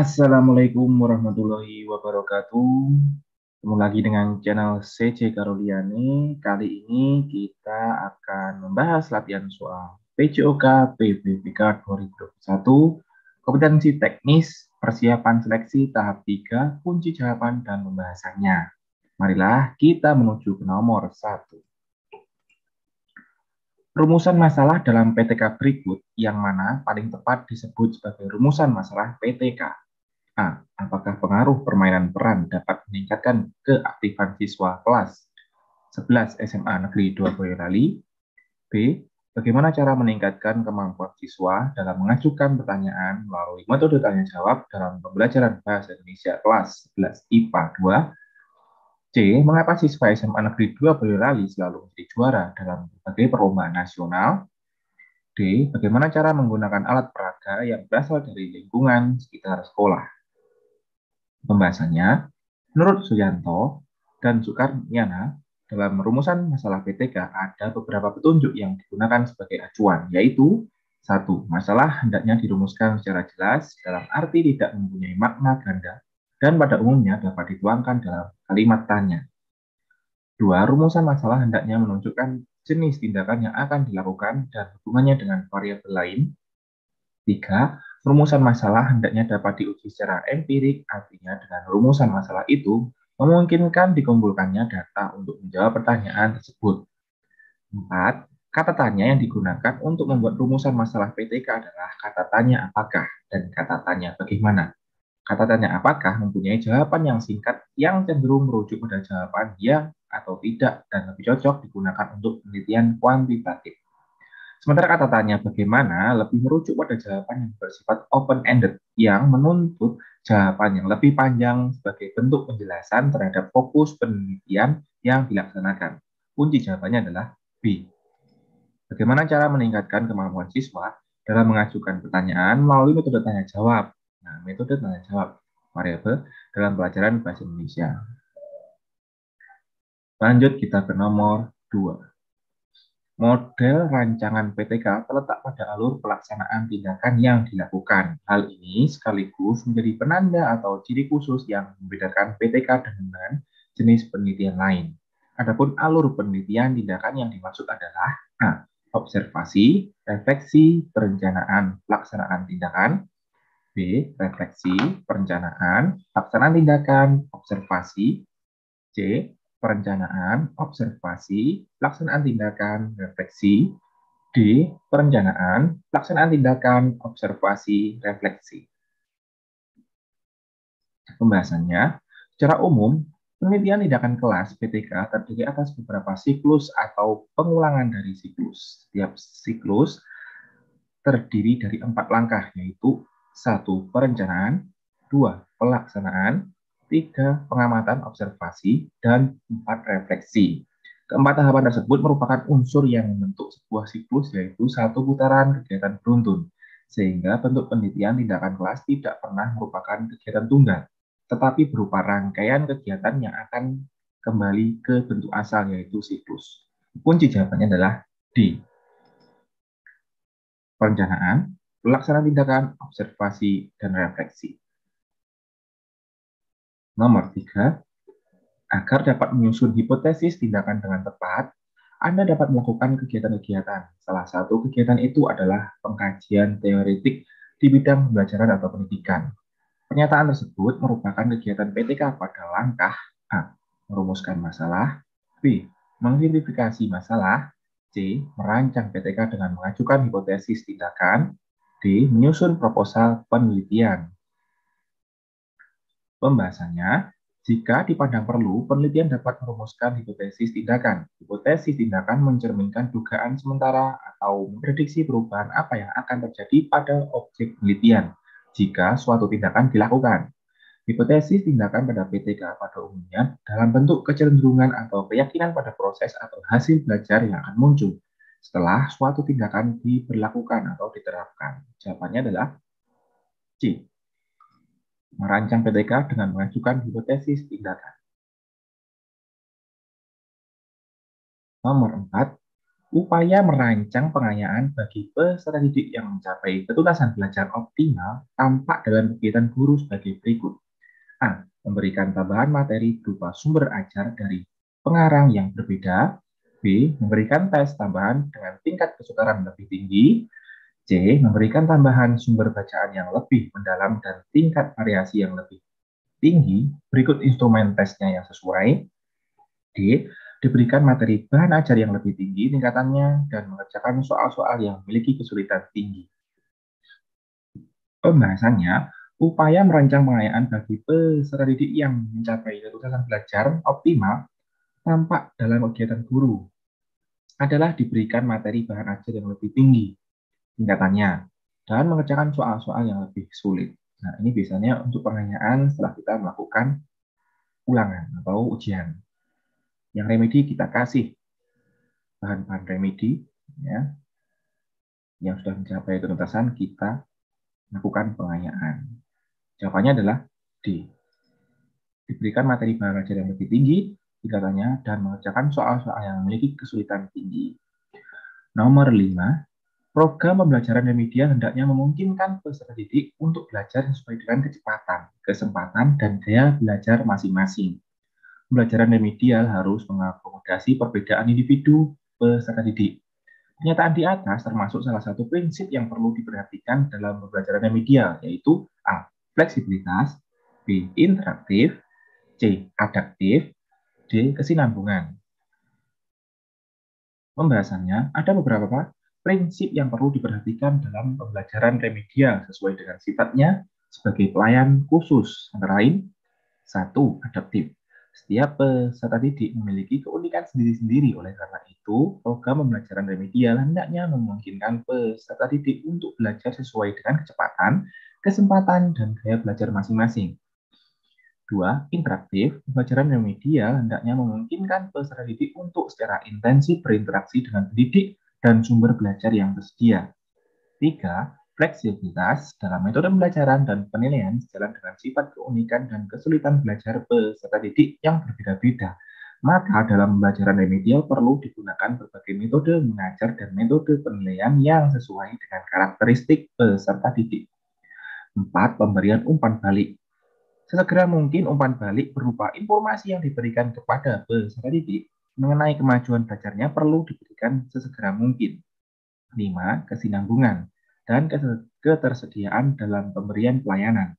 Assalamualaikum warahmatullahi wabarakatuh. Ketemu lagi dengan channel CC Karoliani. Kali ini kita akan membahas latihan soal PJOK PPBK 2021, kompetensi teknis, persiapan seleksi tahap 3, kunci jawaban dan pembahasannya. Marilah kita menuju ke nomor 1. Rumusan masalah dalam PTK berikut yang mana paling tepat disebut sebagai rumusan masalah PTK? A. Apakah pengaruh permainan peran dapat meningkatkan keaktifan siswa kelas 11 SMA Negeri 2 Boyolali? B. Bagaimana cara meningkatkan kemampuan siswa dalam mengajukan pertanyaan melalui metode tanya jawab dalam pembelajaran bahasa Indonesia kelas 11 IPA 2? C. Mengapa siswa SMA Negeri 2 Boyolali selalu menjadi juara dalam berbagai perlombaan nasional? D. Bagaimana cara menggunakan alat peraga yang berasal dari lingkungan sekitar sekolah? Pembahasannya, menurut Suyanto dan Sukarniana, dalam rumusan masalah PTK ada beberapa petunjuk yang digunakan sebagai acuan, yaitu 1. Masalah hendaknya dirumuskan secara jelas dalam arti tidak mempunyai makna ganda dan pada umumnya dapat dituangkan dalam kalimat tanya. 2. Rumusan masalah hendaknya menunjukkan jenis tindakan yang akan dilakukan dan hubungannya dengan variabel lain. 3. Rumusan masalah hendaknya dapat diuji secara empirik, artinya dengan rumusan masalah itu memungkinkan dikumpulkannya data untuk menjawab pertanyaan tersebut. 4. Kata tanya yang digunakan untuk membuat rumusan masalah PTK adalah kata tanya apakah dan kata tanya bagaimana. Kata tanya apakah mempunyai jawaban yang singkat yang cenderung merujuk pada jawaban ya atau tidak dan lebih cocok digunakan untuk penelitian kuantitatif. Sementara kata tanya bagaimana lebih merujuk pada jawaban yang bersifat open-ended yang menuntut jawaban yang lebih panjang sebagai bentuk penjelasan terhadap fokus penelitian yang dilaksanakan. Kunci jawabannya adalah B. Bagaimana cara meningkatkan kemampuan siswa dalam mengajukan pertanyaan melalui metode tanya jawab? Nah, metode tanya jawab variabel dalam pelajaran bahasa Indonesia. Lanjut kita ke nomor 2. Model rancangan PTK terletak pada alur pelaksanaan tindakan yang dilakukan. Hal ini sekaligus menjadi penanda atau ciri khusus yang membedakan PTK dengan jenis penelitian lain. Adapun alur penelitian tindakan yang dimaksud adalah A. Observasi, refleksi, perencanaan, pelaksanaan tindakan. B. Refleksi, perencanaan, pelaksanaan tindakan, observasi. C. Perencanaan, observasi, pelaksanaan tindakan, refleksi. D. Perencanaan, pelaksanaan tindakan, observasi, refleksi. Pembahasannya, secara umum, penelitian tindakan kelas PTK terdiri atas beberapa siklus atau pengulangan dari siklus. Setiap siklus terdiri dari 4 langkah, yaitu 1. Perencanaan, 2. Pelaksanaan, 3. Pengamatan observasi, dan 4. Refleksi. Keempat tahapan tersebut merupakan unsur yang membentuk sebuah siklus, yaitu satu putaran kegiatan beruntun, sehingga bentuk penelitian tindakan kelas tidak pernah merupakan kegiatan tunggal, tetapi berupa rangkaian kegiatan yang akan kembali ke bentuk asal, yaitu siklus. Kunci jawabannya adalah D. Perencanaan, pelaksanaan tindakan, observasi, dan refleksi. Nomor 3, agar dapat menyusun hipotesis tindakan dengan tepat, Anda dapat melakukan kegiatan-kegiatan. Salah satu kegiatan itu adalah pengkajian teoretik di bidang pembelajaran atau pendidikan. Pernyataan tersebut merupakan kegiatan PTK pada langkah A. Merumuskan masalah, B. Mengidentifikasi masalah, C. Merancang PTK dengan mengajukan hipotesis tindakan, D. Menyusun proposal penelitian. Pembahasannya, jika dipandang perlu, penelitian dapat merumuskan hipotesis tindakan. Hipotesis tindakan mencerminkan dugaan sementara atau memprediksi perubahan apa yang akan terjadi pada objek penelitian jika suatu tindakan dilakukan. Hipotesis tindakan pada PTK pada umumnya dalam bentuk kecenderungan atau keyakinan pada proses atau hasil belajar yang akan muncul setelah suatu tindakan diberlakukan atau diterapkan. Jawabannya adalah C. Merancang PTK dengan mengajukan hipotesis tindakan. Nomor 4. Upaya merancang pengayaan bagi peserta didik yang mencapai ketuntasan belajar optimal tampak dalam kegiatan guru sebagai berikut. A. Memberikan tambahan materi berupa sumber ajar dari pengarang yang berbeda. B. Memberikan tes tambahan dengan tingkat kesukaran lebih tinggi. C. Memberikan tambahan sumber bacaan yang lebih mendalam dan tingkat variasi yang lebih tinggi. Berikut instrumen tesnya yang sesuai. D. Diberikan materi bahan ajar yang lebih tinggi tingkatannya dan mengerjakan soal-soal yang memiliki kesulitan tinggi. Pembahasannya, upaya merancang pengayaan bagi peserta didik yang mencapai ketuntasan belajar optimal tampak dalam kegiatan guru adalah diberikan materi bahan ajar yang lebih tinggi tingkatannya dan mengerjakan soal-soal yang lebih sulit. Nah, ini biasanya untuk pengayaan setelah kita melakukan ulangan atau ujian. Yang remedi kita kasih bahan-bahan remedi ya, yang sudah mencapai ketuntasan kita lakukan pengayaan. Jawabannya adalah D. Diberikan materi bahan ajar yang lebih tinggi tingkatannya dan mengerjakan soal-soal yang memiliki kesulitan tinggi. Nomor 5, program pembelajaran remedial hendaknya memungkinkan peserta didik untuk belajar sesuai dengan kecepatan, kesempatan, dan gaya belajar masing-masing. Pembelajaran remedial harus mengakomodasi perbedaan individu peserta didik. Pernyataan di atas termasuk salah satu prinsip yang perlu diperhatikan dalam pembelajaran remedial, yaitu A. Fleksibilitas, B. Interaktif, C. Adaptif, D. Kesinambungan. Pembahasannya, ada beberapa prinsip yang perlu diperhatikan dalam pembelajaran remedial sesuai dengan sifatnya sebagai pelayan khusus. Antara lain, 1. Adaptif. Setiap peserta didik memiliki keunikan sendiri-sendiri. Oleh karena itu, program pembelajaran remedial hendaknya memungkinkan peserta didik untuk belajar sesuai dengan kecepatan, kesempatan, dan gaya belajar masing-masing. 2. Interaktif. Pembelajaran remedial hendaknya memungkinkan peserta didik untuk secara intensif berinteraksi dengan pendidik dan sumber belajar yang tersedia. 3. Fleksibilitas dalam metode pembelajaran dan penilaian sejalan dengan sifat keunikan dan kesulitan belajar peserta didik yang berbeda-beda. Maka dalam pembelajaran remedial perlu digunakan berbagai metode mengajar dan metode penilaian yang sesuai dengan karakteristik peserta didik. 4. Pemberian umpan balik. Sesegera mungkin umpan balik berupa informasi yang diberikan kepada peserta didik mengenai kemajuan belajarnya perlu diberikan sesegera mungkin. 5. Kesinambungan dan ketersediaan dalam pemberian pelayanan.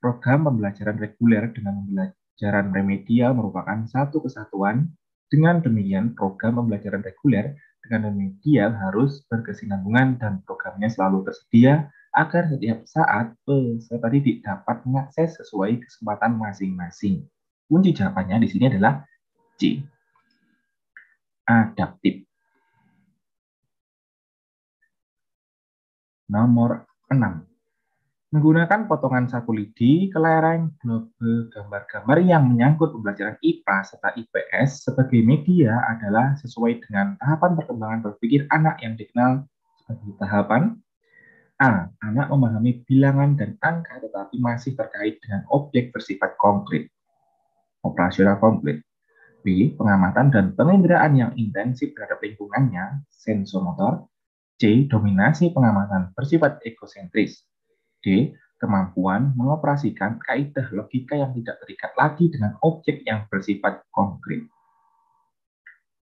Program pembelajaran reguler dengan pembelajaran remedial merupakan satu kesatuan. Dengan demikian, program pembelajaran reguler dengan remedial harus berkesinambungan dan programnya selalu tersedia agar setiap saat peserta didik dapat mengakses sesuai kesempatan masing-masing. Kunci jawabannya di sini adalah C. Adaptif. Nomor 6. Menggunakan potongan saku lidi, kelereng, globe, gambar-gambar yang menyangkut pembelajaran IPA serta IPS sebagai media adalah sesuai dengan tahapan perkembangan berpikir anak yang dikenal sebagai tahapan A. Anak memahami bilangan dan angka tetapi masih terkait dengan objek bersifat konkret, operasional konkret. B. Pengamatan dan penginderaan yang intensif terhadap lingkungannya, sensomotor. C. Dominasi pengamatan bersifat ekosentris. D. Kemampuan mengoperasikan kaidah logika yang tidak terikat lagi dengan objek yang bersifat konkret.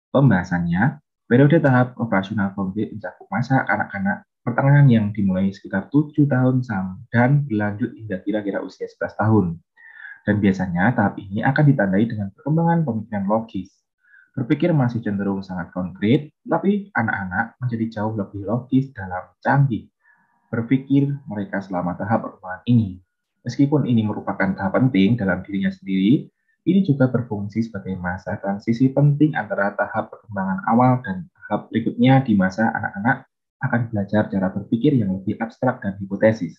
Pembahasannya, periode tahap operasional konkret mencakup masa kanak-kanak pertengahan yang dimulai sekitar 7 tahun dan berlanjut hingga kira-kira usia 11 tahun. Dan biasanya tahap ini akan ditandai dengan perkembangan pemikiran logis. Berpikir masih cenderung sangat konkret, tapi anak-anak menjadi jauh lebih logis dalam canggih berpikir mereka selama tahap perkembangan ini. Meskipun ini merupakan tahap penting dalam dirinya sendiri, ini juga berfungsi sebagai masa transisi penting antara tahap perkembangan awal dan tahap berikutnya di masa anak-anak akan belajar cara berpikir yang lebih abstrak dan hipotesis.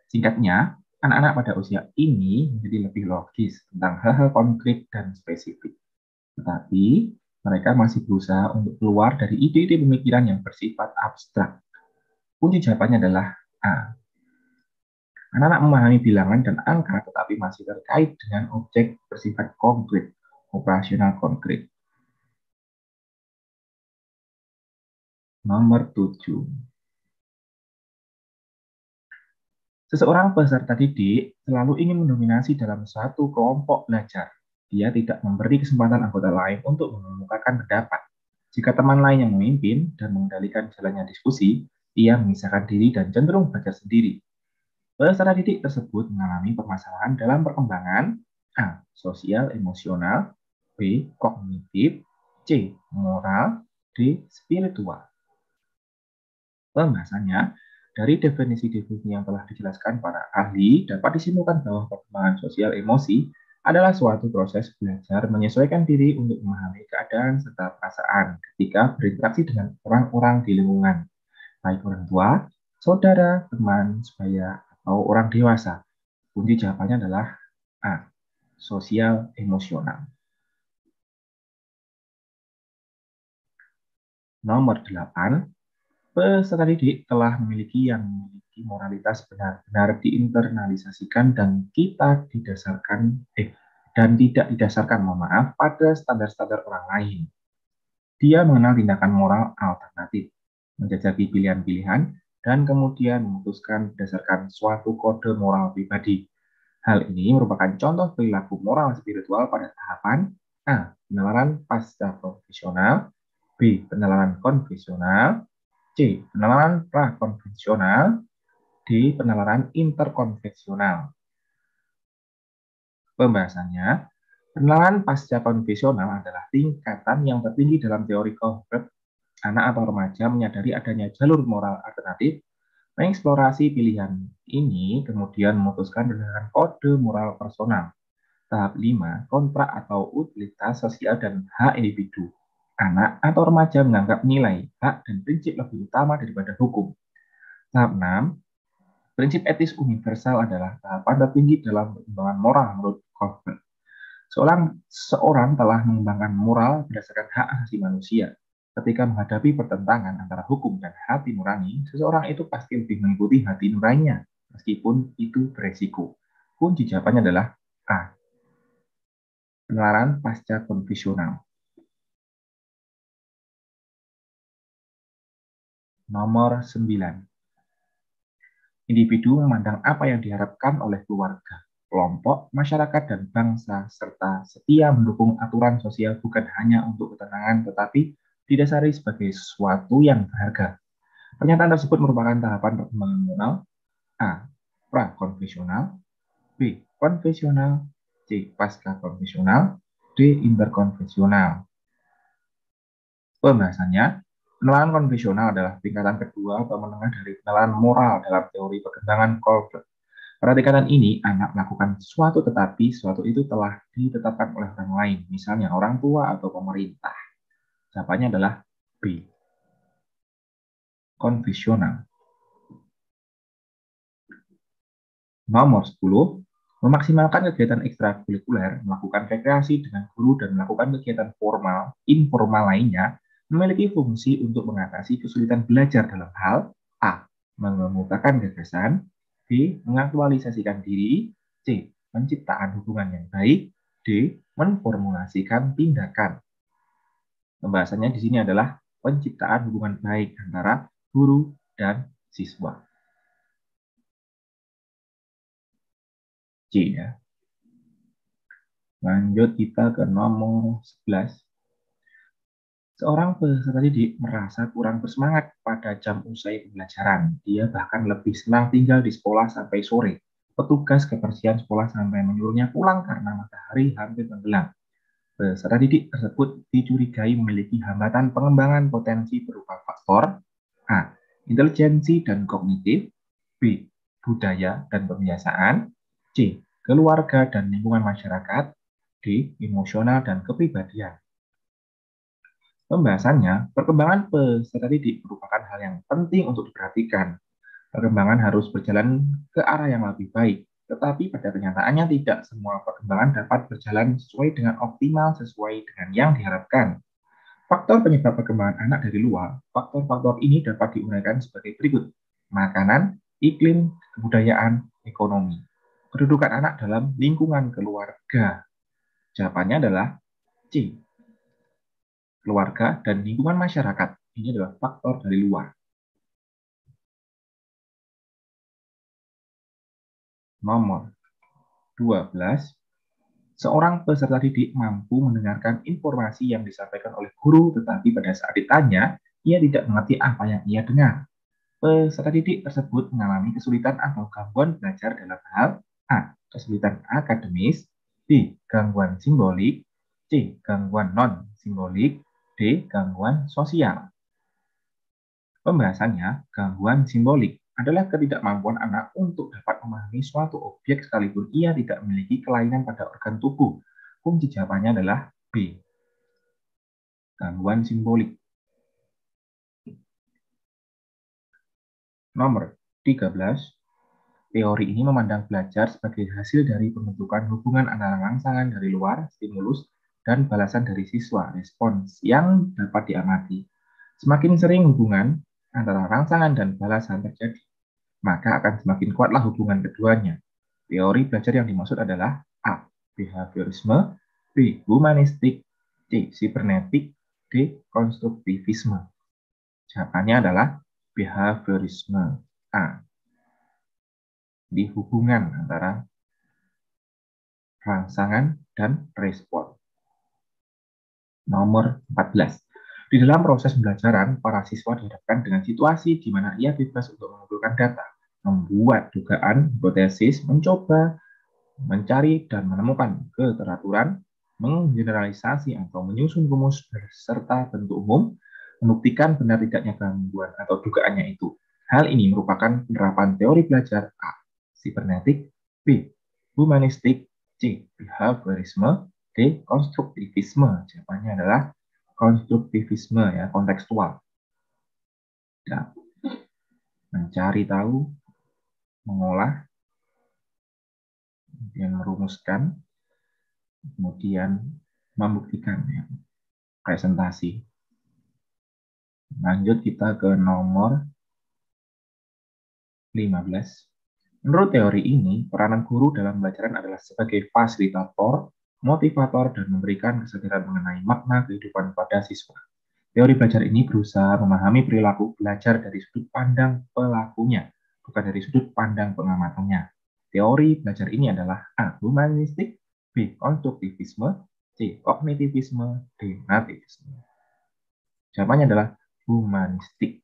Singkatnya, anak-anak pada usia ini menjadi lebih logis tentang hal-hal konkret dan spesifik. Tetapi, mereka masih berusaha untuk keluar dari ide-ide pemikiran yang bersifat abstrak. Kunci jawabannya adalah A. Anak-anak memahami bilangan dan angka tetapi masih terkait dengan objek bersifat konkret, operasional konkret. Nomor 7. Seseorang peserta didik selalu ingin mendominasi dalam satu kelompok belajar. Dia tidak memberi kesempatan anggota lain untuk mengemukakan pendapat. Jika teman lain yang memimpin dan mengendalikan jalannya diskusi, ia memisahkan diri dan cenderung belajar sendiri. Peserta didik tersebut mengalami permasalahan dalam perkembangan A. Sosial emosional, B. Kognitif, C. Moral, D. Spiritual. Pembahasannya, dari definisi-definisi yang telah dijelaskan para ahli, dapat disimpulkan bahwa perkembangan sosial emosi adalah suatu proses belajar menyesuaikan diri untuk memahami keadaan serta perasaan ketika berinteraksi dengan orang-orang di lingkungan, baik orang tua, saudara, teman, sebaya, atau orang dewasa. Kunci jawabannya adalah A. Sosial emosional. Nomor 8. Peserta didik telah memiliki moralitas benar-benar diinternalisasikan dan tidak didasarkan, pada standar-standar orang lain. Dia mengenal tindakan moral alternatif, menjajaki pilihan-pilihan, dan kemudian memutuskan berdasarkan suatu kode moral pribadi. Hal ini merupakan contoh perilaku moral spiritual pada tahapan A. Penalaran pasca konfesional, B. Penalaran konfesional, C. Penalaran prakonvensional, D. Penalaran interkonvensional. Pembahasannya, penalaran pasca konvensional adalah tingkatan yang tertinggi dalam teori konkret. Anak atau remaja menyadari adanya jalur moral alternatif, mengeksplorasi pilihan ini, kemudian memutuskan berdasarkan kode moral personal. Tahap 5, kontrak atau utilitas sosial dan hak individu. Anak atau remaja menganggap nilai, hak, dan prinsip lebih utama daripada hukum. Tahap 6, prinsip etis universal adalah tahapan tertinggi dalam perkembangan moral menurut Kaufman. Seorang telah mengembangkan moral berdasarkan hak asasi manusia. Ketika menghadapi pertentangan antara hukum dan hati nurani, seseorang itu pasti lebih mengikuti hati nuraninya, meskipun itu beresiko. Kunci jawabannya adalah A. Penalaran pasca konvensional. Nomor 9. Individu memandang apa yang diharapkan oleh keluarga, kelompok, masyarakat, dan bangsa, serta setia mendukung aturan sosial bukan hanya untuk ketenangan, tetapi didasari sebagai sesuatu yang berharga. Pernyataan tersebut merupakan tahapan perkembangan moral A. Prakonvensional, B. Konvensional, C. Pasca konvensional, D. Interkonvensional. Pembahasannya, penalaran konvensional adalah tingkatan kedua atau menengah dari penalaran moral dalam teori perkembangan Colbert. Pada tingkatan ini, anak melakukan sesuatu tetapi sesuatu itu telah ditetapkan oleh orang lain, misalnya orang tua atau pemerintah. Jawabannya adalah B. Konvensional. Nomor 10. Memaksimalkan kegiatan ekstrakurikuler, melakukan rekreasi dengan guru, dan melakukan kegiatan formal, informal lainnya, memiliki fungsi untuk mengatasi kesulitan belajar dalam hal A. Mengemukakan gagasan, B. Mengaktualisasikan diri, C. Menciptakan hubungan yang baik, D. Menformulasikan tindakan. Pembahasannya di sini adalah penciptaan hubungan baik antara guru dan siswa. C ya. Lanjut kita ke nomor 11. Seorang peserta didik merasa kurang bersemangat pada jam usai pembelajaran. Dia bahkan lebih senang tinggal di sekolah sampai sore. Petugas kebersihan sekolah sampai menyuruhnya pulang karena matahari hampir tenggelam. Peserta didik tersebut dicurigai memiliki hambatan pengembangan potensi berupa faktor A. Intelijensi dan kognitif, B. Budaya dan kebiasaan, C. Keluarga dan lingkungan masyarakat, D. Emosional dan kepribadian. Pembahasannya, perkembangan peserta didik merupakan hal yang penting untuk diperhatikan. Perkembangan harus berjalan ke arah yang lebih baik, tetapi pada kenyataannya tidak semua perkembangan dapat berjalan sesuai dengan optimal sesuai dengan yang diharapkan. Faktor penyebab perkembangan anak dari luar, faktor-faktor ini dapat diuraikan sebagai berikut. Makanan, iklim, kebudayaan, ekonomi. Kedudukan anak dalam lingkungan keluarga. Jawabannya adalah C. Keluarga dan lingkungan masyarakat. Ini adalah faktor dari luar. Nomor 12, seorang peserta didik mampu mendengarkan informasi yang disampaikan oleh guru, tetapi pada saat ditanya, ia tidak mengerti apa yang ia dengar. Peserta didik tersebut mengalami kesulitan atau gangguan belajar dalam hal A. Kesulitan akademis, B. Gangguan simbolik, C. Gangguan non-simbolik, D. Gangguan sosial. Pembahasannya, gangguan simbolik adalah ketidakmampuan anak untuk dapat memahami suatu objek sekalipun ia tidak memiliki kelainan pada organ tubuh. Kunci jawabannya adalah B. Gangguan simbolik. Nomor 13. Teori ini memandang belajar sebagai hasil dari pembentukan hubungan antara rangsangan dari luar, stimulus, dan balasan dari siswa, respons yang dapat diamati. Semakin sering hubungan antara rangsangan dan balasan terjadi, maka akan semakin kuatlah hubungan keduanya. Teori belajar yang dimaksud adalah A. Behaviorisme, B. Humanistik, C. Sibernetik, D. Konstruktivisme. Jawabannya adalah behaviorisme. A. Di hubungan antara rangsangan dan respon. Nomor 14. Di dalam proses pembelajaran, para siswa dihadapkan dengan situasi di mana ia bebas untuk mengumpulkan data, membuat dugaan, hipotesis, mencoba, mencari dan menemukan keteraturan, menggeneralisasi atau menyusun rumus beserta bentuk umum, membuktikan benar tidaknya gangguan atau dugaannya itu. Hal ini merupakan penerapan teori belajar A. Sibernetik, B. Humanistik, C. Behaviorisme, D. Konstruktivisme. Jawabannya adalah konstruktivisme, ya, kontekstual. Ya. Mencari tahu, mengolah, kemudian merumuskan, kemudian membuktikan, ya, presentasi. Lanjut kita ke nomor 15. Menurut teori ini, peranan guru dalam pembelajaran adalah sebagai fasilitator, motivator, dan memberikan kesadaran mengenai makna kehidupan pada siswa. Teori belajar ini berusaha memahami perilaku belajar dari sudut pandang pelakunya, bukan dari sudut pandang pengamatannya. Teori belajar ini adalah A. Humanistik, B. Konstruktivisme, C. Kognitivisme, D. Nativisme. Jawabannya adalah humanistik.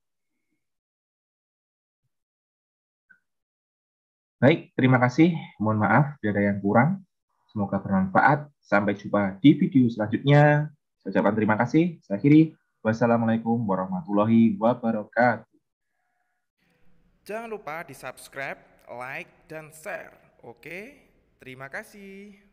Baik, terima kasih. Mohon maaf jika ada yang kurang. Semoga bermanfaat. Sampai jumpa di video selanjutnya. Saya ucapkan terima kasih. Saya akhiri. Wassalamualaikum warahmatullahi wabarakatuh. Jangan lupa di subscribe, like, dan share. Oke, terima kasih.